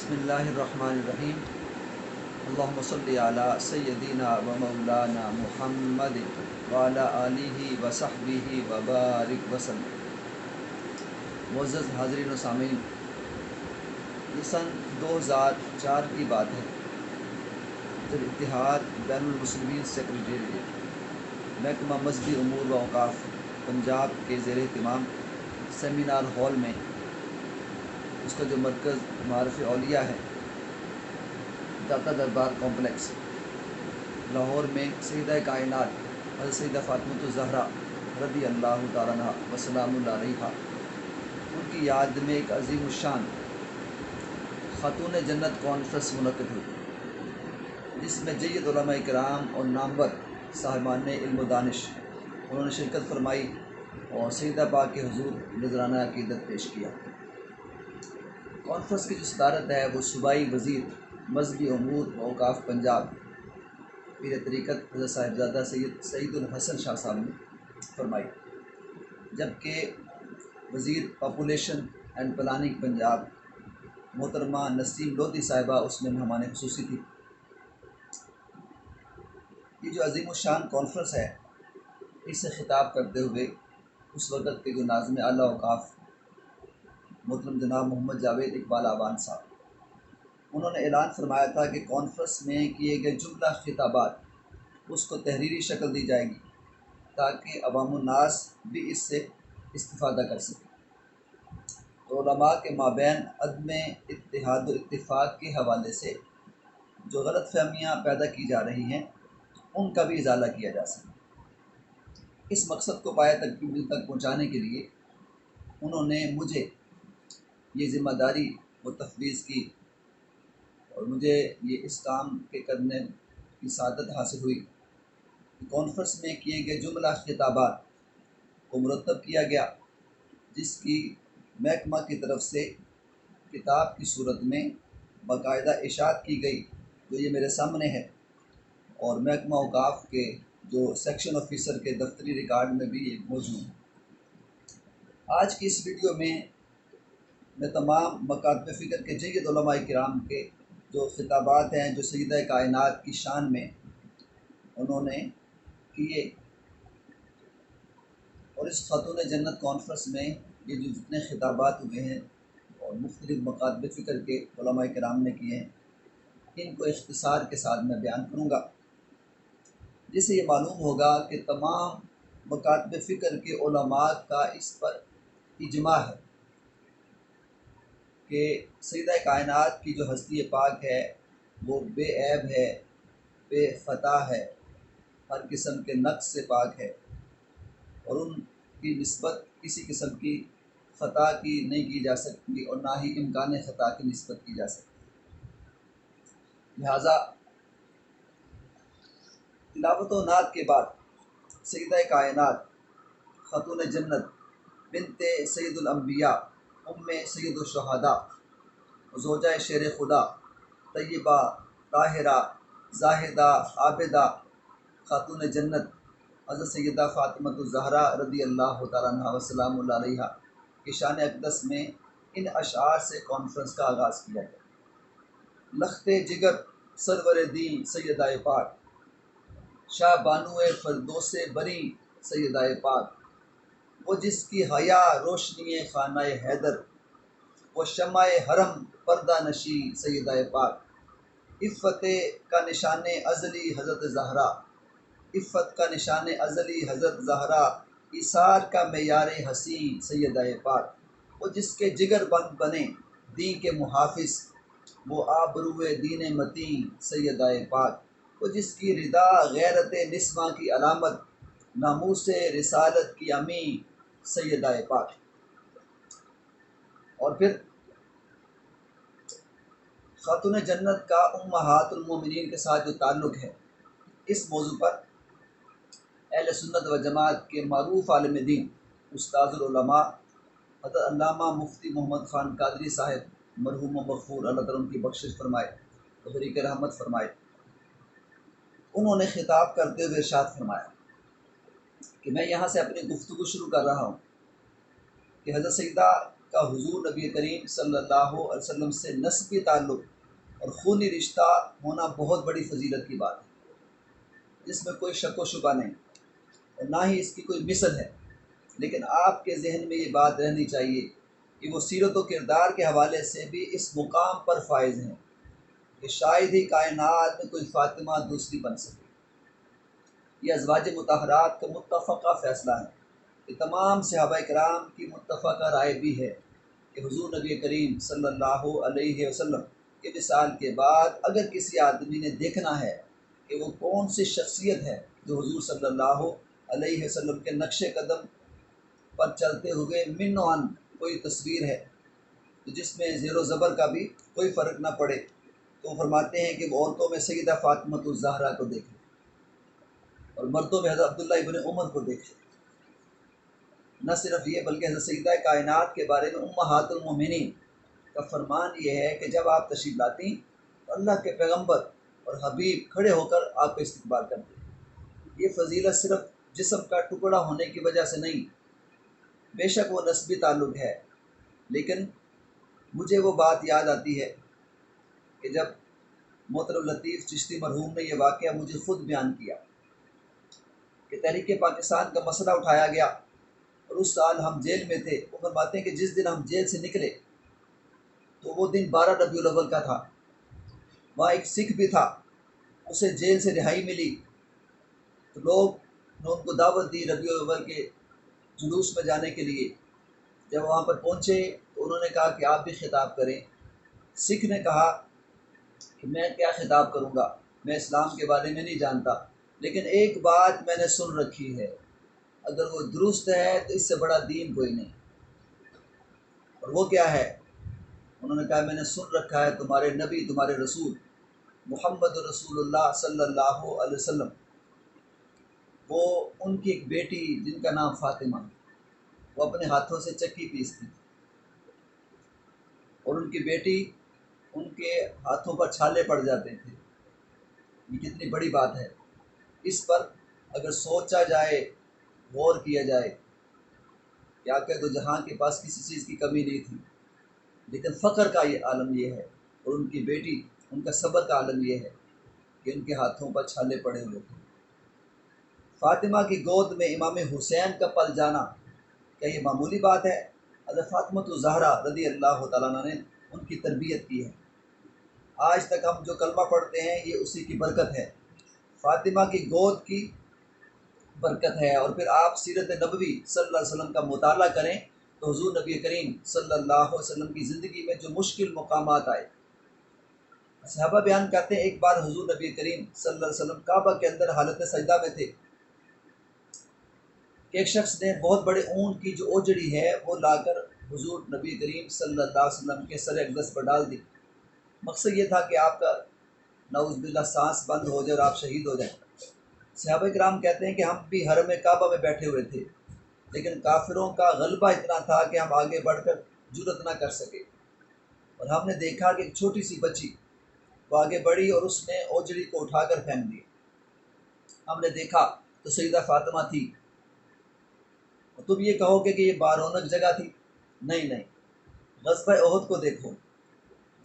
بسم اللہ الرحمن الرحیم اللہم صلی علی سیدنا و مولانا محمد وعلی آلہ و صحبہ و بارک وسلم۔ معزز حاضرین و سامعین، یہ سن 2004 کی بات ہے جب اتحاد بین المسلمین سیکریٹریٹ محکمہ مذہبی امور و اوقاف پنجاب کے زیر اہتمام سیمینار ہال میں، اس کا جو مرکز معارف اولیاء ہے، داتا دربار کمپلیکس لاہور میں، سیدہ کائنات حضرت سیدہ فاطمۃ الزہرا رضی اللہ تعالیٰ عنہا وسلام اللہ علیہا، ان کی یاد میں ایک عظیم الشان خاتون جنت کانفرنس منعقد ہوئی، جس میں جید علماء کرام اور نامور صاحبان علم و دانش انہوں نے شرکت فرمائی اور سیدہ پاک کے حضور نذرانہ عقیدت پیش کیا۔ کانفرنس کی جو صدارت ہے وہ صوبائی وزیر مذہبی امور و اوقاف پنجاب پیر طریقت حضرت صاحبزادہ سعید الحسن شاہ صاحب نے فرمائی، جبکہ وزیر پاپولیشن اینڈ پلاننگ پنجاب محترمہ نسیم لودھی صاحبہ اس میں مہمان خصوصی تھی۔ یہ جو عظیم الشان کانفرنس ہے، اس سے خطاب کرتے ہوئے اس وقت کے جو ناظم اعلیٰ اوقاف محترم جناب محمد جاوید اقبال آبان صاحب، انہوں نے اعلان فرمایا تھا کہ کانفرنس میں کیے گئے جملہ خطابات اس کو تحریری شکل دی جائے گی تاکہ عوام الناس بھی اس سے استفادہ کر سکیں۔ تو علماء کے مابین عدم اتحاد و اتفاق کے حوالے سے جو غلط فہمیاں پیدا کی جا رہی ہیں، ان کا بھی ازالہ کیا جا سکے۔ اس مقصد کو پایہ تکمیل تک پہنچانے کے لیے انہوں نے مجھے یہ ذمہ داری و تفویض کی، اور مجھے یہ اس کام کے کرنے کی سعادت حاصل ہوئی کہ کانفرنس میں کیے گئے جملہ خطابات کو مرتب کیا گیا، جس کی محکمہ کی طرف سے کتاب کی صورت میں باقاعدہ اشاعت کی گئی، جو یہ میرے سامنے ہے، اور محکمہ اوقاف کے جو سیکشن آفیسر کے دفتری ریکارڈ میں بھی یہ موجود ہے۔ آج کی اس ویڈیو میں تمام مکاتب فکر کے جید علماء کرام کے جو خطابات ہیں جو سیدہ کائنات کی شان میں انہوں نے کیے، اور اس خاتون جنت کانفرنس میں یہ جو جتنے خطابات ہوئے ہیں اور مختلف مکاتب فکر کے علماء کرام نے کیے ہیں، ان کو اختصار کے ساتھ میں بیان کروں گا، جس سے یہ معلوم ہوگا کہ تمام مکاتب فکر کے علماء کا اس پر اجماع ہے کہ سیدہ کائنات کی جو ہستی پاک ہے وہ بے عیب ہے، بے خطا ہے، ہر قسم کے نقص سے پاک ہے، اور ان کی نسبت کسی قسم کی خطا کی نہیں کی جا سکتی، اور نہ ہی امکان خطا کی نسبت کی جا سکتی۔ لہٰذا تلاوت و نعت کے بعد سیدہ کائنات خاتون جنت بنت سید الانبیاء ام سید الشہداء زوجہ شیر خدا طیبہ طاہرہ زاہدہ عابدہ خاتون جنت حضرت سیدہ فاطمۃ الزہرا رضی اللہ تعالیٰ عنہا وسلام اللہ علیہا کی شان اقدس میں ان اشعار سے کانفرنس کا آغاز کیا گیا۔ لخت جگر سرور دین سیدہ پاک، شاہ بانو فردوس بری سیدہ پاک، وہ جس کی حیا روشنی خانہ حیدر، وہ شمع حرم پردہ نشی سیدہ پاک، عفت کا نشان ازلی حضرت زہرا، عفت کا نشان ازلی حضرت زہرا، ایثار کا معیار حسین سیدہ پاک، وہ جس کے جگر بند بنے دین کے محافظ، وہ آبرو دین متین سیدہ پاک، وہ جس کی ردا غیرت نسواں کی علامت، ناموس رسالت کی امین سیدہ پاک۔ اور پھر خاتون جنت کا امہات المومنین کے ساتھ جو تعلق ہے، اس موضوع پر اہل سنت و جماعت کے معروف عالم دین استاذ العلماء حضرت علامہ مفتی محمد خان قادری صاحب مرحوم و مغفور، اللہ تعالیٰ ان کی بخشش فرمائے، تحریک رحمت فرمائے، انہوں نے خطاب کرتے ہوئے ارشاد فرمایا کہ میں یہاں سے اپنی گفتگو شروع کر رہا ہوں کہ حضرت سیدہ کا حضور نبی کریم صلی اللہ علیہ وسلم سے نسبی تعلق اور خونی رشتہ ہونا بہت بڑی فضیلت کی بات ہے، جس میں کوئی شک و شبہ نہیں اور نہ ہی اس کی کوئی مثل ہے۔ لیکن آپ کے ذہن میں یہ بات رہنی چاہیے کہ وہ سیرت و کردار کے حوالے سے بھی اس مقام پر فائز ہیں کہ شاید ہی کائنات میں کوئی فاطمہ دوسری بن سکے۔ یہ ازواج مطہرات کا متفقہ فیصلہ ہے کہ تمام صحابہ کرام کی متفقہ رائے بھی ہے کہ حضور نبی کریم صلی اللہ علیہ وسلم کے وصال کے بعد اگر کسی آدمی نے دیکھنا ہے کہ وہ کون سی شخصیت ہے جو حضور صلی اللہ علیہ وسلم کے نقش قدم پر چلتے ہوئے من و عن کوئی تصویر ہے تو جس میں زیر و زبر کا بھی کوئی فرق نہ پڑے، تو وہ فرماتے ہیں کہ وہ عورتوں میں سیدہ فاطمۃ الزہرا کو دیکھے اور مردوں میں حضرت عبداللہ ابن عمر کو دیکھے۔ نہ صرف یہ بلکہ حضرت سیدہ کائنات کے بارے میں امہات المومنین کا فرمان یہ ہے کہ جب آپ تشریف لاتی تو اللہ کے پیغمبر اور حبیب کھڑے ہو کر آپ کا استقبال کرتے۔ یہ فضیلت صرف جسم کا ٹکڑا ہونے کی وجہ سے نہیں، بے شک وہ نسبی تعلق ہے، لیکن مجھے وہ بات یاد آتی ہے کہ جب محترم لطیف چشتی مرحوم نے یہ واقعہ مجھے خود بیان کیا کہ تحریک پاکستان کا مسئلہ اٹھایا گیا اور اس سال ہم جیل میں تھے۔ وہ فرماتے ہیں کہ جس دن ہم جیل سے نکلے تو وہ دن 12 ربیع الاول کا تھا۔ وہاں ایک سکھ بھی تھا، اسے جیل سے رہائی ملی تو لوگ نے ان کو دعوت دی ربیع الاول کے جلوس میں جانے کے لیے۔ جب وہاں پر پہنچے تو انہوں نے کہا کہ آپ بھی خطاب کریں۔ سکھ نے کہا کہ میں کیا خطاب کروں گا، میں اسلام کے بارے میں نہیں جانتا، لیکن ایک بات میں نے سن رکھی ہے، اگر وہ درست ہے تو اس سے بڑا دین کوئی نہیں۔ اور وہ کیا ہے؟ انہوں نے کہا میں نے سن رکھا ہے تمہارے نبی، تمہارے رسول محمد رسول اللہ صلی اللہ علیہ وسلم، وہ ان کی ایک بیٹی جن کا نام فاطمہ، وہ اپنے ہاتھوں سے چکی پیستی اور ان کی بیٹی، ان کے ہاتھوں پر چھالے پڑ جاتے تھے۔ یہ کتنی بڑی بات ہے، اس پر اگر سوچا جائے، غور کیا جائے کہ آقا دو جہاں کے پاس کسی چیز کی کمی نہیں تھی، لیکن فخر کا یہ عالم یہ ہے، اور ان کی بیٹی، ان کا صبر کا عالم یہ ہے کہ ان کے ہاتھوں پر چھالے پڑے ہوئے تھے۔ فاطمہ کی گود میں امام حسین کا پل جانا کیا یہ معمولی بات ہے؟ حضرت فاطمۃ الزہرا رضی اللہ تعالیٰ عنہ نے ان کی تربیت کی ہے۔ آج تک ہم جو کلمہ پڑھتے ہیں یہ اسی کی برکت ہے، فاطمہ کی گود کی برکت ہے۔ اور پھر آپ سیرت نبوی صلی اللہ علیہ وسلم کا مطالعہ کریں تو حضور نبی کریم صلی اللہ علیہ وسلم کی زندگی میں جو مشکل مقامات آئے، صحابہ بیان کرتے ہیں ایک بار حضور نبی کریم صلی اللہ علیہ وسلم کعبہ کے اندر حالت سجدہ میں تھے کہ ایک شخص نے بہت بڑے اون کی جو اوجڑی ہے وہ لا کر حضور نبی کریم صلی اللہ علیہ وسلم کے سر اقدس پر ڈال دی۔ مقصد یہ تھا کہ آپ کا نعوذ باللہ سانس بند ہو جائے اور آپ شہید ہو جائیں۔ صحابہ کرام کہتے ہیں کہ ہم بھی حرم کعبہ میں بیٹھے ہوئے تھے، لیکن کافروں کا غلبہ اتنا تھا کہ ہم آگے بڑھ کر جرأت نہ کر سکے، اور ہم نے دیکھا کہ ایک چھوٹی سی بچی وہ آگے بڑھی اور اس نے اوجڑی کو اٹھا کر پھینک دی۔ ہم نے دیکھا تو سیدہ فاطمہ تھی۔ اور تم یہ کہو کہ یہ بارونق جگہ تھی؟ نہیں، غزوہ احد کو دیکھو،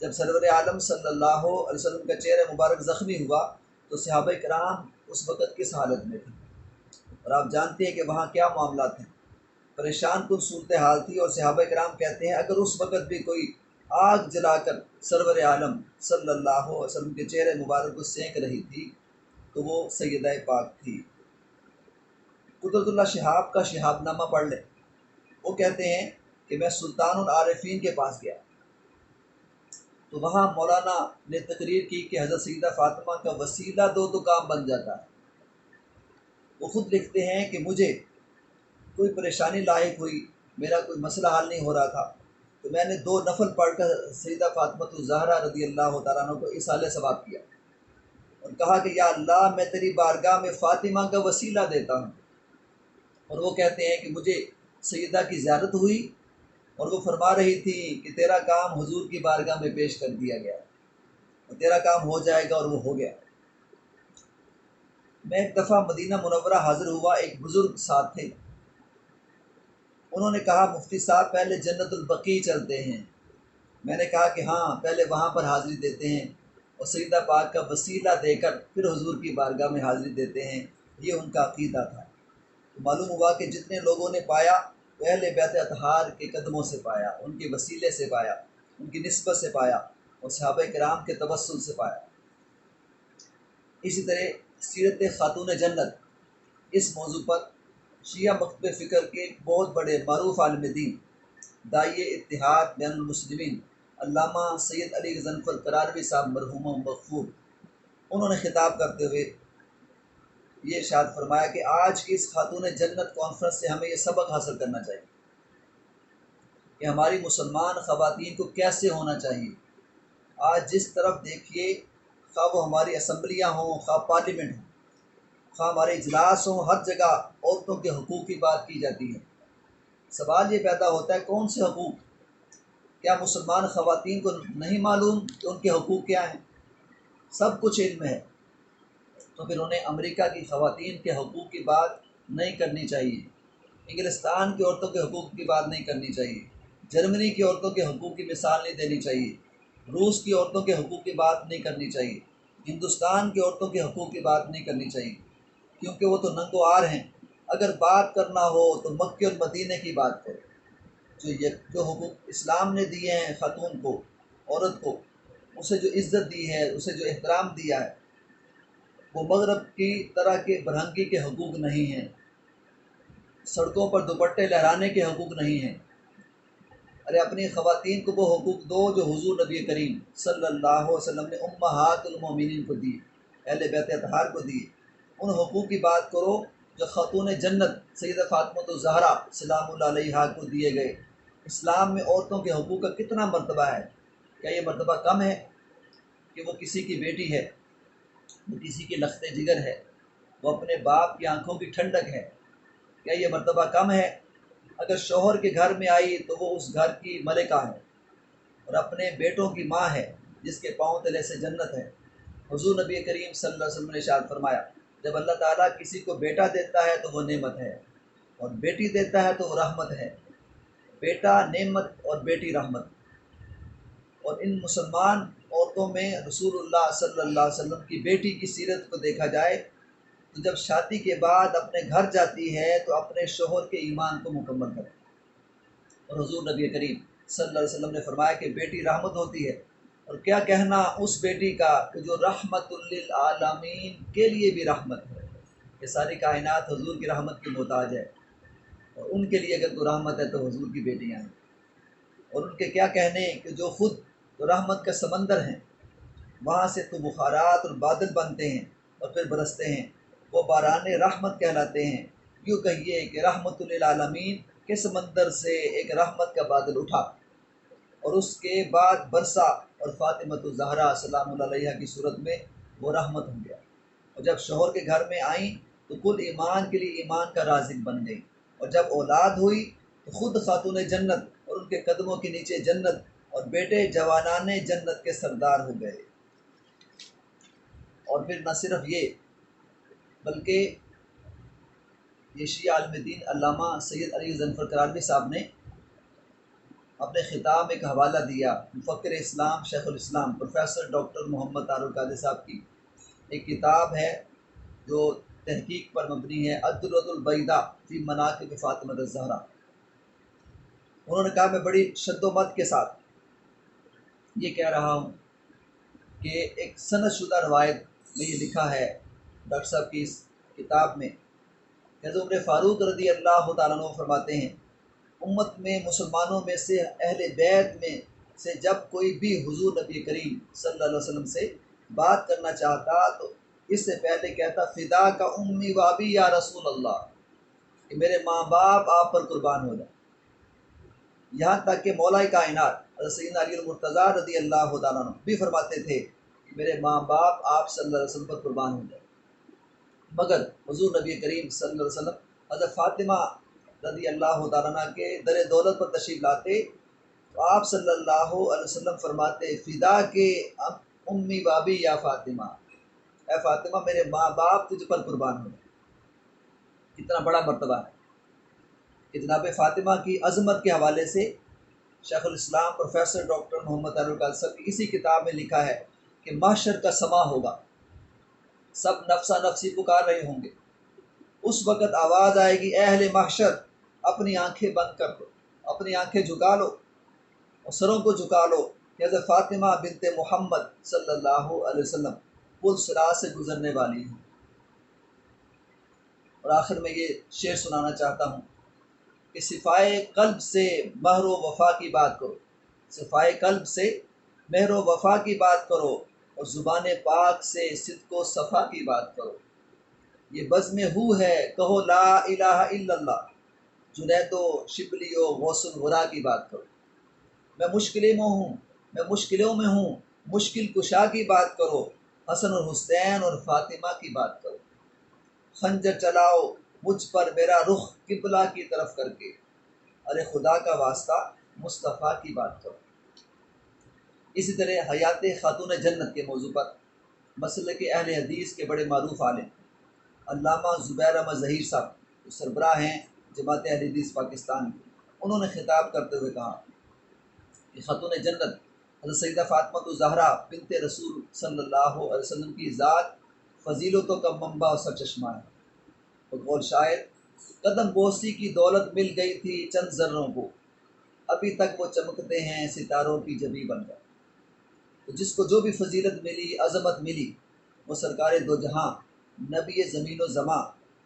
جب سرور عالم صلی اللہ علیہ وسلم کا چہرہ مبارک زخمی ہوا تو صحابہ کرام اس وقت کس حالت میں تھے، اور آپ جانتے ہیں کہ وہاں کیا معاملات ہیں، پریشان کن صورتحال تھی۔ اور صحابہ کرام کہتے ہیں اگر اس وقت بھی کوئی آگ جلا کر سرور عالم صلی اللہ علیہ وسلم کے چہرے مبارک کو سینک رہی تھی تو وہ سیدہ پاک تھی۔ قدرت اللہ شہاب کا شہاب نامہ پڑھ لیں، وہ کہتے ہیں کہ میں سلطان العارفین کے پاس گیا تو وہاں مولانا نے تقریر کی کہ حضرت سیدہ فاطمہ کا وسیلہ دو کام بن جاتا ہے۔ وہ خود لکھتے ہیں کہ مجھے کوئی پریشانی لاحق ہوئی، میرا کوئی مسئلہ حل نہیں ہو رہا تھا، تو میں نے 2 نفل پڑھ کر سیدہ فاطمۃ الزہرا رضی اللہ تعالیٰ عنہ کو ایصال ثواب کیا اور کہا کہ یا اللہ میں تیری بارگاہ میں فاطمہ کا وسیلہ دیتا ہوں۔ اور وہ کہتے ہیں کہ مجھے سیدہ کی زیارت ہوئی اور وہ فرما رہی تھی کہ تیرا کام حضور کی بارگاہ میں پیش کر دیا گیا اور تیرا کام ہو جائے گا، اور وہ ہو گیا۔ میں ایک دفعہ مدینہ منورہ حاضر ہوا، ایک بزرگ ساتھ تھے، انہوں نے کہا مفتی صاحب پہلے جنت البقیع چلتے ہیں۔ میں نے کہا کہ ہاں پہلے وہاں پر حاضری دیتے ہیں اور سیدہ پاک کا وسیلہ دے کر پھر حضور کی بارگاہ میں حاضری دیتے ہیں، یہ ان کا عقیدہ تھا۔ تو معلوم ہوا کہ جتنے لوگوں نے پایا وہ اہل بیت اطہار کے قدموں سے پایا، ان کے وسیلے سے پایا، ان کی نسبت سے پایا اور صحابہ کرام کے توسل سے پایا۔ اسی طرح سیرت خاتون جنت، اس موضوع پر شیعہ مکتب فکر کے ایک بہت بڑے معروف عالم دین داعی اتحاد بین المسلمین علامہ سید علی غضنفر قراربی صاحب مرحوم مغفور، انہوں نے خطاب کرتے ہوئے یہ ارشاد فرمایا کہ آج کی اس خاتون جنت کانفرنس سے ہمیں یہ سبق حاصل کرنا چاہیے کہ ہماری مسلمان خواتین کو کیسے ہونا چاہیے۔ آج جس طرف دیکھیے، خواہ وہ ہماری اسمبلیاں ہوں، خواہ پارلیمنٹ ہوں، خواہ ہمارے اجلاس ہوں، ہر جگہ عورتوں کے حقوق کی بات کی جاتی ہے۔ سوال یہ پیدا ہوتا ہے کون سے حقوق؟ کیا مسلمان خواتین کو نہیں معلوم کہ ان کے حقوق کیا ہیں؟ سب کچھ علم ہے، تو پھر انہیں امریکہ کی خواتین کے حقوق کی بات نہیں کرنی چاہیے، انگلستان کی عورتوں کے حقوق کی بات نہیں کرنی چاہیے، جرمنی کی عورتوں کے حقوق کی مثال نہیں دینی چاہیے، روس کی عورتوں کے حقوق کی بات نہیں کرنی چاہیے، ہندوستان کی عورتوں کے حقوق کی بات نہیں کرنی چاہیے، کیونکہ وہ تو ننگ و عار ہیں۔ اگر بات کرنا ہو تو مکہ اور مدینہ کی بات کرے، جو حقوق اسلام نے دیے ہیں خاتون کو، عورت کو، اسے جو عزت دی ہے، اسے جو احترام دیا ہے، وہ مغرب کی طرح کے برہنگی کے حقوق نہیں ہیں، سڑکوں پر دوپٹے لہرانے کے حقوق نہیں ہیں۔ ارے اپنی خواتین کو وہ حقوق دو جو حضور نبی کریم صلی اللہ علیہ وسلم نے امہات المومنین کو دیے، اہل بیت اطہار کو دیے۔ ان حقوق کی بات کرو جو خاتون جنت سیدہ فاطمہ الزہرا سلام اللہ علیہا کو دیے گئے۔ اسلام میں عورتوں کے حقوق کا کتنا مرتبہ ہے؟ کیا یہ مرتبہ کم ہے کہ وہ کسی کی بیٹی ہے، وہ کسی کی لخت جگر ہے، وہ اپنے باپ کی آنکھوں کی ٹھنڈک ہے؟ کیا یہ مرتبہ کم ہے؟ اگر شوہر کے گھر میں آئی تو وہ اس گھر کی ملکہ ہے اور اپنے بیٹوں کی ماں ہے جس کے پاؤں تلے سے جنت ہے۔ حضور نبی کریم صلی اللہ علیہ وسلم نے ارشاد فرمایا جب اللہ تعالیٰ کسی کو بیٹا دیتا ہے تو وہ نعمت ہے اور بیٹی دیتا ہے تو وہ رحمت ہے۔ بیٹا نعمت اور بیٹی رحمت۔ اور ان مسلمان عورتوں میں رسول اللہ صلی اللہ علیہ وسلم کی بیٹی کی سیرت کو دیکھا جائے تو جب شادی کے بعد اپنے گھر جاتی ہے تو اپنے شوہر کے ایمان کو مکمل کرتی ہے۔ اور حضور نبی کریم صلی اللہ علیہ وسلم نے فرمایا کہ بیٹی رحمت ہوتی ہے، اور کیا کہنا اس بیٹی کا کہ جو رحمت للعالمین کے لیے بھی رحمت ہے، کہ ساری کائنات حضور کی رحمت کی محتاج ہے، اور ان کے لیے اگر کوئی رحمت ہے تو حضور کی بیٹیاں ہیں۔ اور ان کے کیا کہنے کہ جو خود تو رحمت کا سمندر ہیں، وہاں سے تو بخارات اور بادل بنتے ہیں اور پھر برستے ہیں، وہ باران رحمت کہلاتے ہیں۔ یوں کہیے کہ رحمت للعالمین کے سمندر سے ایک رحمت کا بادل اٹھا اور اس کے بعد برسا، اور فاطمہ الزہرا سلام اللہ علیہا کی صورت میں وہ رحمت ہو گیا۔ اور جب شوہر کے گھر میں آئیں تو کل ایمان کے لیے ایمان کا رازق بن گئی، اور جب اولاد ہوئی تو خود خاتون جنت اور ان کے قدموں کے نیچے جنت، اور بیٹے جوانان جنت کے سردار ہو گئے۔ اور پھر نہ صرف یہ بلکہ یہ شیعہ عالم دین علامہ سید علی غضنفر قراربی صاحب نے اپنے خطاب میں ایک حوالہ دیا، مفکر اسلام شیخ الاسلام پروفیسر ڈاکٹر محمد طارق القادری صاحب کی ایک کتاب ہے جو تحقیق پر مبنی ہے، الدرۃ البیضاء فی مناقب فاطمہ الزہرا۔ انہوں نے کہا میں بڑی شد و مت کے ساتھ یہ کہہ رہا ہوں کہ ایک سند شدہ روایت میں یہ لکھا ہے ڈاکٹر صاحب کی اس کتاب میں کہ حضرت عمر فاروق رضی اللہ تعالیٰ عنہ فرماتے ہیں امت میں مسلمانوں میں سے اہل بیت میں سے جب کوئی بھی حضور نبی کریم صلی اللہ علیہ وسلم سے بات کرنا چاہتا تو اس سے پہلے کہتا فدا کا امی و ابی یا رسول اللہ، کہ میرے ماں باپ آپ پر قربان ہو جائیں۔ یہاں تک کہ مولا کائنات حضرت سیدنا علی المرتضیٰ رضی اللہ تعالیٰ عنہ بھی فرماتے تھے کہ میرے ماں باپ آپ صلی اللہ علیہ وسلم پر قربان ہو جائیں۔ مگر حضور نبی کریم صلی اللہ علیہ وسلم حضرت فاطمہ رضی اللہ تعالیٰ عنہ کے در دولت پر تشریف لاتے تو آپ صلی اللہ علیہ وسلم فرماتے فدا کے امی بابی یا فاطمہ، اے فاطمہ میرے ماں باپ تجھ پر قربان ہو جائیں۔ کتنا بڑا مرتبہ ہے کہ جناب فاطمہ کی عظمت کے حوالے سے شیخ الاسلام پروفیسر ڈاکٹر محمد طاہر القادری صاحب کی اسی کتاب میں لکھا ہے کہ محشر کا سما ہوگا، سب نفسا نفسی پکار رہے ہوں گے، اس وقت آواز آئے گی، اے اہل محشر اپنی آنکھیں بند کر دو، اپنی آنکھیں جھکا لو اور سروں کو جھکا لو کہ حضرت فاطمہ بنت محمد صلی اللہ علیہ وسلم پل صراط سے گزرنے والی ہیں۔ اور آخر میں یہ شعر سنانا چاہتا ہوں کہ صفائے قلب سے مہر و وفا کی بات کرو، صفائے قلب سے مہر و وفا کی بات کرو، اور زبان پاک سے صدق و صفا کی بات کرو۔ یہ بزم ہو ہے کہو لا الہ الا اللہ، جنید و شبلی و غوث الورا کی بات کرو۔ میں مشکلوں میں ہوں، مشکل کشا کی بات کرو، حسن اور حسین اور فاطمہ کی بات کرو۔ خنجر چلاؤ مجھ پر میرا رخ قبلہ کی طرف کر کے، ارے خدا کا واسطہ مصطفیٰ کی بات کرو۔ اسی طرح حیات خاتون جنت کے موضوع پر مسلک اہل حدیث کے بڑے معروف عالم علامہ زبیر احمد ظہیر صاحب جو سربراہ ہیں جماعت اہل حدیث پاکستان کی، انہوں نے خطاب کرتے ہوئے کہا کہ خاتون جنت حضرت سیدہ فاطمہ الزہرا بنت رسول صلی اللہ علیہ وسلم کی ذات فضیلتوں کا منبع اور سرچشمہ ہے۔ اور قول شاعر، قدم بوسی کی دولت مل گئی تھی چند ذروں کو، ابھی تک وہ چمکتے ہیں ستاروں کی جبی بن کر۔ تو جس کو جو بھی فضیلت ملی، عظمت ملی، وہ سرکار دو جہاں، نبی زمین و زماں،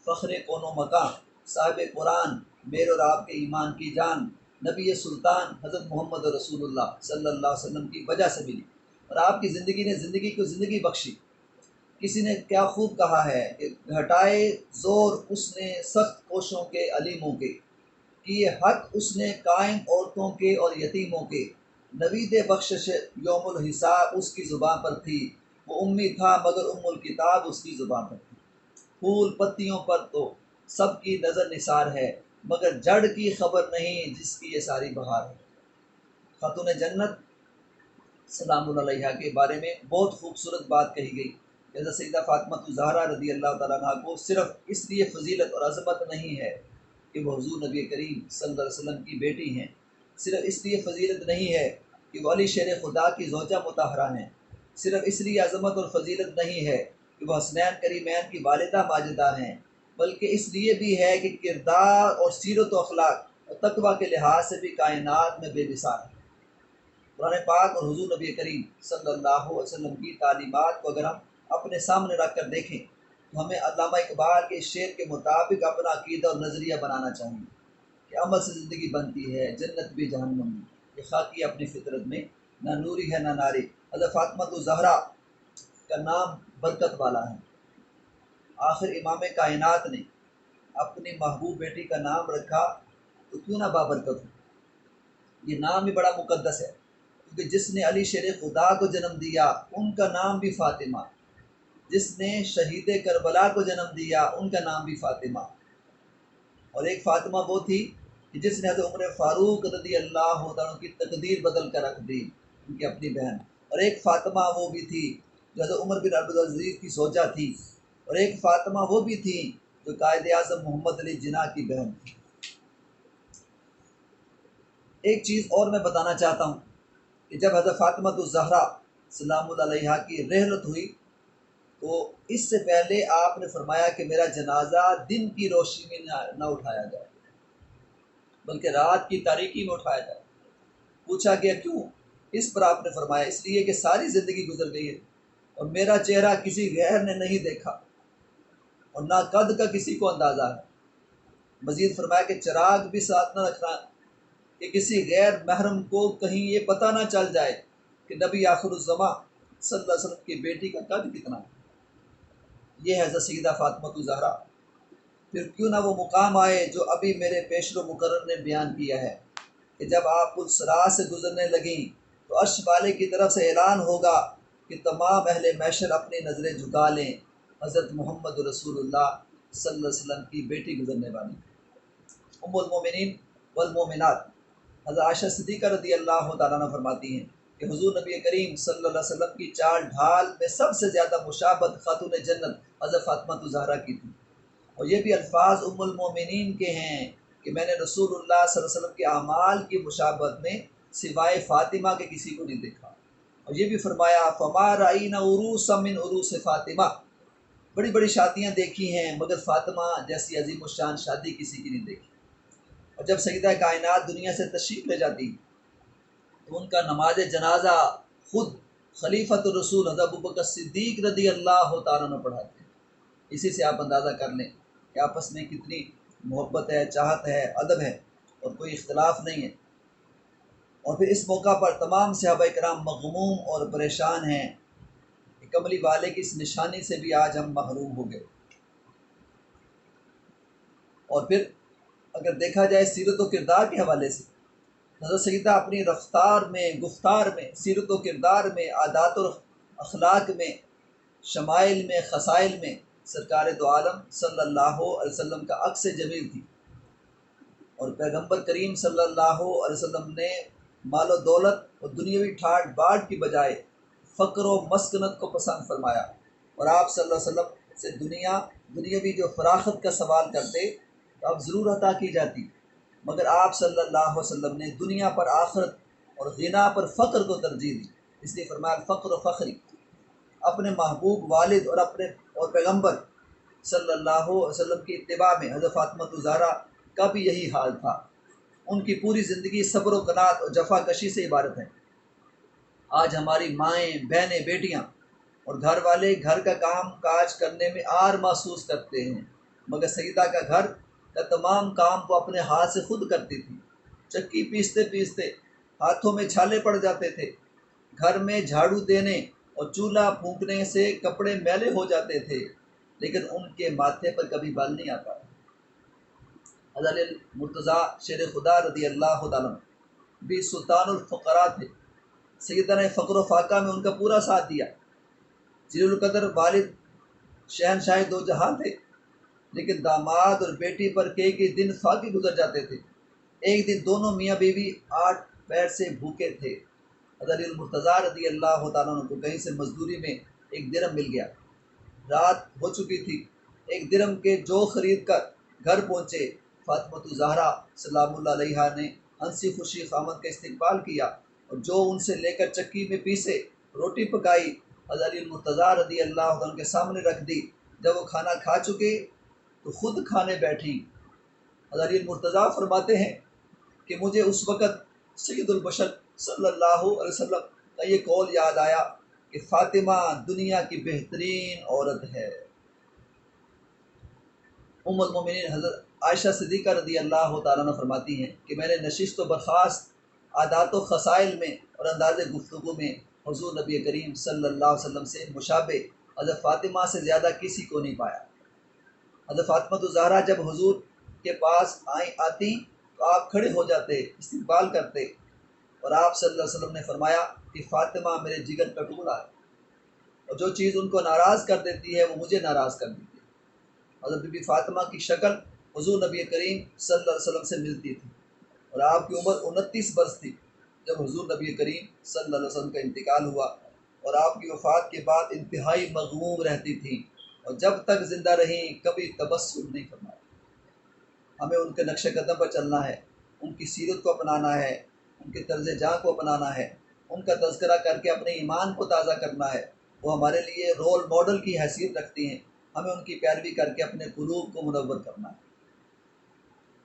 فخر کون و مکان، صاحب قرآن، میرے اور آپ کے ایمان کی جان، نبی سلطان حضرت محمد رسول اللہ صلی اللہ علیہ وسلم کی وجہ سے ملی۔ اور آپ کی زندگی نے زندگی کو زندگی بخشی۔ کسی نے کیا خوب کہا ہے کہ گھٹائے زور اس نے سخت کوشوں کے علیموں کے، کیے حق اس نے قائم عورتوں کے اور یتیموں کے، نوید بخشش یوم الحساب اس کی زبان پر تھی، وہ امی تھا مگر ام الکتاب اس کی زبان پر تھی۔ پھول پتیوں پر تو سب کی نظر نثار ہے، مگر جڑ کی خبر نہیں جس کی یہ ساری بہار ہے۔ خاتون جنت سلام اللہ علیہا کے بارے میں بہت خوبصورت بات کہی گئی کہ حضرت سیدہ فاطمہ الزہرا رضی اللہ تعالیٰ عنہ کو صرف اس لیے فضیلت اور عظمت نہیں ہے کہ وہ حضور نبی کریم صلی اللہ علیہ وسلم کی بیٹی ہیں، صرف اس لیے فضیلت نہیں ہے کہ وہ علی شیر خدا کی زوجہ مطہرہ ہیں، صرف اس لیے عظمت اور فضیلت نہیں ہے کہ وہ حسنین کریمین کی والدہ ماجدہ ہیں، بلکہ اس لیے بھی ہے کہ کردار اور سیرت و اخلاق اور تقوی کے لحاظ سے بھی کائنات میں بے مثال ہے۔ قرآن پاک اور حضور نبی کریم صلی اللہ علیہ وسلم کی تعلیمات کو اگر ہم اپنے سامنے رکھ کر دیکھیں تو ہمیں علامہ اقبال کے شعر کے مطابق اپنا عقیدہ اور نظریہ بنانا چاہیے کہ عمل سے زندگی بنتی ہے، جنت بھی جہنم بھی، یہ خاکی اپنی فطرت میں نہ نوری ہے نہ ناری۔ حضرت فاطمہ الزہرا کا نام برکت والا ہے۔ آخر امام کائنات نے اپنی محبوب بیٹی کا نام رکھا تو کیوں نہ بابرکت ہو؟ یہ نام بھی بڑا مقدس ہے، کیونکہ جس نے علی شیر خدا کو جنم دیا ان کا نام بھی فاطمہ، جس نے شہید کربلا کو جنم دیا ان کا نام بھی فاطمہ۔ اور ایک فاطمہ وہ تھی کہ جس نے حضرت عمر فاروق رضی اللہ عنہ کی تقدیر بدل کر رکھ دی، ان کی اپنی بہن۔ اور ایک فاطمہ وہ بھی تھی جو حضرت عمر بن عبدالعزیز کی زوجہ تھی، اور ایک فاطمہ وہ بھی تھی جو قائد اعظم محمد علی جناح کی بہن تھی۔ ایک چیز اور میں بتانا چاہتا ہوں کہ جب حضرت فاطمہ الزہرا سلام اللہ علیہا کی رحلت ہوئی تو اس سے پہلے آپ نے فرمایا کہ میرا جنازہ دن کی روشنی میں نہ اٹھایا جائے بلکہ رات کی تاریکی میں اٹھایا جائے۔ پوچھا گیا کیوں؟ اس پر آپ نے فرمایا اس لیے کہ ساری زندگی گزر گئی ہے اور میرا چہرہ کسی غیر نے نہیں دیکھا اور نہ قد کا کسی کو اندازہ ہے۔ مزید فرمایا کہ چراغ بھی ساتھ نہ رکھنا کہ کسی غیر محرم کو کہیں یہ پتہ نہ چل جائے کہ نبی آخر الزماں صلی اللہ علیہ وسلم کی بیٹی کا قد کتنا ہے۔ یہ ہے حضرت سیدہ فاطمہ الزہرا۔ پھر کیوں نہ وہ مقام آئے جو ابھی میرے پیشر و مقرر نے بیان کیا ہے کہ جب آپ پل صراط سے گزرنے لگیں تو عرش والے کی طرف سے اعلان ہوگا کہ تمام اہل محشر اپنی نظریں جھکا لیں، حضرت محمد رسول اللہ صلی اللہ علیہ وسلم کی بیٹی گزرنے والی۔ ام المومنین والمومنات حضرت عائشہ صدیقہ رضی اللہ تعالیٰ عنہ فرماتی ہیں کہ حضور نبی کریم صلی اللہ علیہ وسلم کی چال ڈھال میں سب سے زیادہ مشابہت خاتون جنت حضرت فاطمہ الزہرا کی تھی، اور یہ بھی الفاظ ام المومنین کے ہیں کہ میں نے رسول اللہ صلی اللہ علیہ وسلم کے اعمال کی مشابہت میں سوائے فاطمہ کے کسی کو نہیں دیکھا۔ اور یہ بھی فرمایا فما رأینا عروسا من عروس فاطمہ، بڑی بڑی شادیاں دیکھی ہیں مگر فاطمہ جیسی عظیم الشان شادی کسی کی نہیں دیکھی۔ اور جب سیدہ کائنات دنیا سے تشریف لے جاتی تو ان کا نماز جنازہ خود خلیفۃ الرسول حضرت ابوبکر صدیق رضی اللہ تعالیٰ عنہ پڑھاتے ہیں۔ اسی سے آپ اندازہ کر لیں کہ آپس میں کتنی محبت ہے، چاہت ہے، ادب ہے اور کوئی اختلاف نہیں ہے۔ اور پھر اس موقع پر تمام صحابہ کرام مغموم اور پریشان ہیں کہ کملی والے کی اس نشانی سے بھی آج ہم محروم ہو گئے۔ اور پھر اگر دیکھا جائے سیرت و کردار کے حوالے سے، حضرت سیدہ اپنی رفتار میں، گفتار میں، سیرت و کردار میں، عادات و اخلاق میں، شمائل میں، خصائل میں سرکار دو عالم صلی اللہ علیہ وسلم کا عکس جمیل تھی۔ اور پیغمبر کریم صلی اللہ علیہ وسلم نے مال و دولت اور دنیاوی ٹھاٹ باٹ کی بجائے فقر و مسکنت کو پسند فرمایا، اور آپ صلی اللہ علیہ وسلم سے دنیاوی جو فراخت کا سوال کرتے تو اب ضرور عطا کی جاتی، مگر آپ صلی اللہ علیہ وسلم نے دنیا پر آخرت اور غنا پر فقر کو ترجیح دی، اس لیے فرمایا فقر و فخری۔ اپنے محبوب والد اور پیغمبر صلی اللہ علیہ وسلم کی اتباع میں حضرت فاطمہ الزہرا کا بھی یہی حال تھا۔ ان کی پوری زندگی صبر و قناعت اور جفا کشی سے عبارت ہے۔ آج ہماری مائیں، بہنیں، بیٹیاں اور گھر والے گھر کا کام کاج کرنے میں آر محسوس کرتے ہیں، مگر سیدہ کا گھر کا تمام کام وہ اپنے ہاتھ سے خود کرتی تھی۔ چکی پیستے پیستے ہاتھوں میں چھالے پڑ جاتے تھے، گھر میں جھاڑو دینے اور چولہا پھونکنے سے کپڑے میلے ہو جاتے تھے، لیکن ان کے ماتھے پر کبھی بال نہیں آتا۔ حضرت مرتضیٰ شیر خدا رضی اللہ تعالیٰ بھی سلطان الفقراء تھے۔ سیدہ نے فقر و فاقہ میں ان کا پورا ساتھ دیا۔ جلیل القدر والد شہنشاہ دو جہاں تھے، لیکن داماد اور بیٹی پر کئی دن فاقے گزر جاتے تھے۔ ایک دن دونوں میاں بیوی 8 پیر سے بھوکے تھے۔ حضرت مرتضیٰ رضی اللہ تعالیٰ عنہ کو کہیں سے مزدوری میں 1 درہم مل گیا۔ رات ہو چکی تھی، 1 درہم کے جو خرید کر گھر پہنچے۔ فاطمہ الزہرا سلام اللہ علیہا نے ہنسی خوشی خامد کا استقبال کیا اور جو ان سے لے کر چکی میں پیسے روٹی پکائی حضرت مرتضیٰ رضی اللہ عنہ کے سامنے رکھ دی۔ جب وہ کھانا کھا چکے تو خود کھانے بیٹھی۔ حضرت مرتضیٰ فرماتے ہیں کہ مجھے اس وقت سید البشر صلی اللہ علیہ وسلم کا یہ قول یاد آیا کہ فاطمہ دنیا کی بہترین عورت ہے۔ ام المومنین حضرت عائشہ صدیقہ رضی اللہ تعالیٰ عنہ فرماتی ہیں کہ میں نے نشست و برخاست عادات و خصائل میں اور انداز گفتگو میں حضور نبی کریم صلی اللہ علیہ وسلم سے مشابہ حضرت فاطمہ سے زیادہ کسی کو نہیں پایا۔ حضرت فاطمہ الزہرا جب حضور کے پاس آتی تو آپ کھڑے ہو جاتے، استقبال کرتے، اور آپ صلی اللہ علیہ وسلم نے فرمایا کہ فاطمہ میرے جگر کا ٹکڑا ہے، اور جو چیز ان کو ناراض کر دیتی ہے وہ مجھے ناراض کر دیتی ہے۔ حضرت بی بی فاطمہ کی شکل حضور نبی کریم صلی اللہ علیہ وسلم سے ملتی تھی، اور آپ کی عمر 29 برس تھی جب حضور نبی کریم صلی اللہ علیہ وسلم کا انتقال ہوا، اور آپ کی وفات کے بعد انتہائی مغموم رہتی تھیں، اور جب تک زندہ رہیں کبھی تبسم نہیں فرمایا۔ ہمیں ان کے نقش قدم پر چلنا ہے، ان کی سیرت کو اپنانا ہے، ان کے طرز جاں کو اپنانا ہے، ان کا تذکرہ کر کے اپنے ایمان کو تازہ کرنا ہے۔ وہ ہمارے لیے رول ماڈل کی حیثیت رکھتی ہیں، ہمیں ان کی پیروی کر کے اپنے قلوب کو منور کرنا ہے۔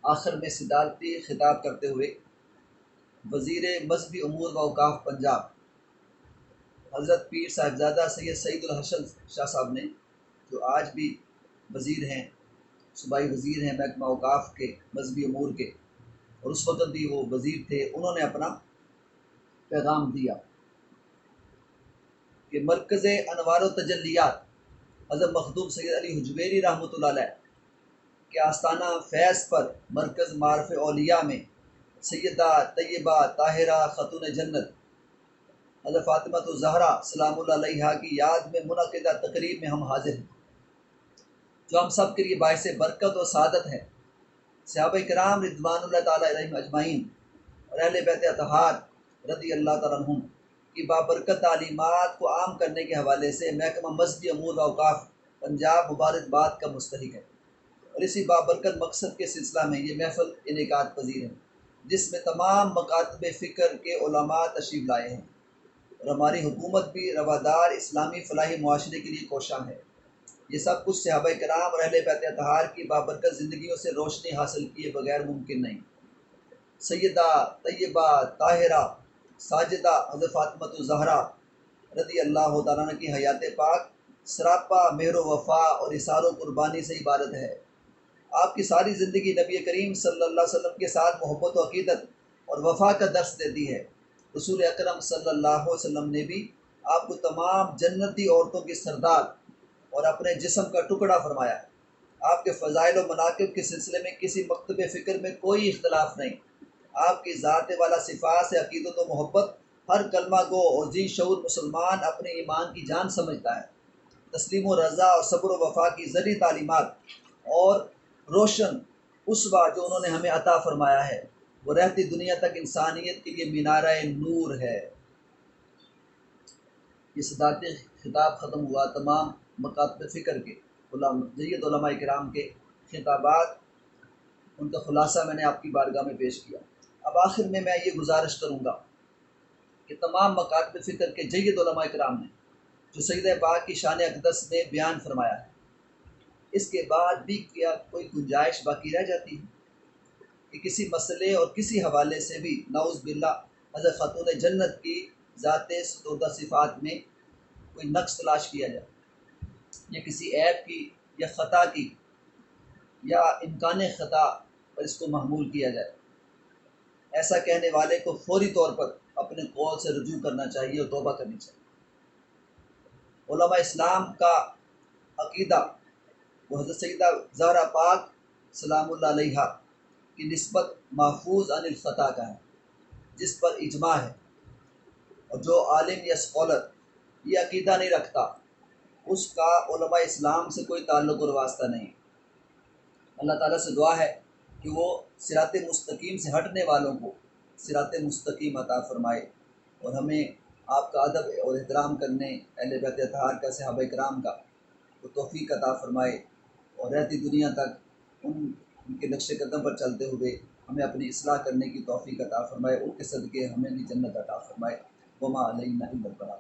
آخر میں صدارتی خطاب کرتے ہوئے وزیر مذہبی امور و اوقاف پنجاب حضرت پیر صاحبزادہ سید سعید الحسن شاہ صاحب نے، جو آج بھی وزیر ہیں، صوبائی وزیر ہیں محکمہ اوقاف کے، مذہبی امور کے، اور اس وقت بھی وہ وزیر تھے، انہوں نے اپنا پیغام دیا کہ مرکز انوار و تجلیات حضرت مخدوم سید علی حجویری رحمۃ اللہ علیہ کہ آستانہ فیض پر مرکز معارف اولیاء میں سیدہ طیبہ طاہرہ خاتون جنت حضرت فاطمہ الزہرا سلام اللہ علیہا کی یاد میں منعقدہ تقریب میں ہم حاضر ہیں، جو ہم سب کے لیے باعث برکت و سعادت ہے۔ صحابہ کرام رضوان اللہ تعالیٰ علیہم اجمعین اور اہل بیت اطہار رضی اللہ تعالیٰ عنہم کی بابرکت تعلیمات کو عام کرنے کے حوالے سے محکمہ مذہبی امور و اوقاف پنجاب مبارکباد کا مستحق ہے۔ اور اسی بابرکت مقصد کے سلسلہ میں یہ محفل انعقاد پذیر ہے، جس میں تمام مکاتب فکر کے علماء تشریف لائے ہیں، اور ہماری حکومت بھی روادار اسلامی فلاحی معاشرے کے لیے کوشاں ہے۔ یہ سب کچھ صحابہ کرام اور اہل بیت اطہار کی بابرکت زندگیوں سے روشنی حاصل کیے بغیر ممکن نہیں۔ سیدہ طیبہ طاہرہ ساجدہ حضرت فاطمہ الزہرا رضی اللہ تعالیٰ عنہ کی حیات پاک سراپا مہر و وفا اور اثار و قربانی سے عبارت ہے۔ آپ کی ساری زندگی نبی کریم صلی اللہ علیہ وسلم کے ساتھ محبت و عقیدت اور وفا کا درس دیتی ہے۔ رسول اکرم صلی اللہ علیہ وسلم نے بھی آپ کو تمام جنتی عورتوں کی سردار اور اپنے جسم کا ٹکڑا فرمایا ہے۔ آپ کے فضائل و مناقب کے سلسلے میں کسی مکتب فکر میں کوئی اختلاف نہیں۔ آپ کی ذات والا صفات سے عقیدت و محبت ہر کلمہ گو اور ذی شعور مسلمان اپنے ایمان کی جان سمجھتا ہے۔ تسلیم و رضا اور صبر و وفا کی زرعی تعلیمات اور روشن اسوہ جو انہوں نے ہمیں عطا فرمایا ہے، وہ رہتی دنیا تک انسانیت کے لیے مینارہ نور ہے۔ یہ صدارتی خطاب ختم ہوا۔ تمام مکاتب فکر کے جید علماء کرام کے خطابات، ان کا خلاصہ میں نے آپ کی بارگاہ میں پیش کیا۔ اب آخر میں یہ گزارش کروں گا کہ تمام مکاتب فکر کے جید علماء کرام نے جو سیدہ پاک کی شان اقدس میں بیان فرمایا ہے، اس کے بعد بھی کیا کوئی گنجائش باقی رہ جاتی ہے کہ کسی مسئلے اور کسی حوالے سے بھی نعوذ باللہ حضرت خاتون جنت کی ذات ستردہ صفات میں کوئی نقص تلاش کیا جائے، یا کسی عیب کی یا خطا کی یا امکان خطا پر اس کو محمول کیا جائے؟ ایسا کہنے والے کو فوری طور پر اپنے قول سے رجوع کرنا چاہیے اور توبہ کرنی چاہیے۔ علماء اسلام کا عقیدہ وہ حضرت سیدہ زہرا پاک سلام اللہ علیہا کی نسبت محفوظ عن الخطا کا ہے، جس پر اجماع ہے، اور جو عالم یا اسکالر یہ عقیدہ نہیں رکھتا اس کا علماء اسلام سے کوئی تعلق اور واسطہ نہیں۔ اللہ تعالیٰ سے دعا ہے کہ وہ صراط مستقیم سے ہٹنے والوں کو صراط مستقیم عطا فرمائے، اور ہمیں آپ کا ادب اور احترام کرنے اہل بیت اطہار کا، صحابہ کرام کا وہ توفیق عطا فرمائے، اور رہتی دنیا تک ان کے نقش قدم پر چلتے ہوئے ہمیں اپنی اصلاح کرنے کی توفیق عطا فرمائے، ان کے صدقے ہمیں بھی جنت عطا فرمائے۔ وما علینا الا البلاغ۔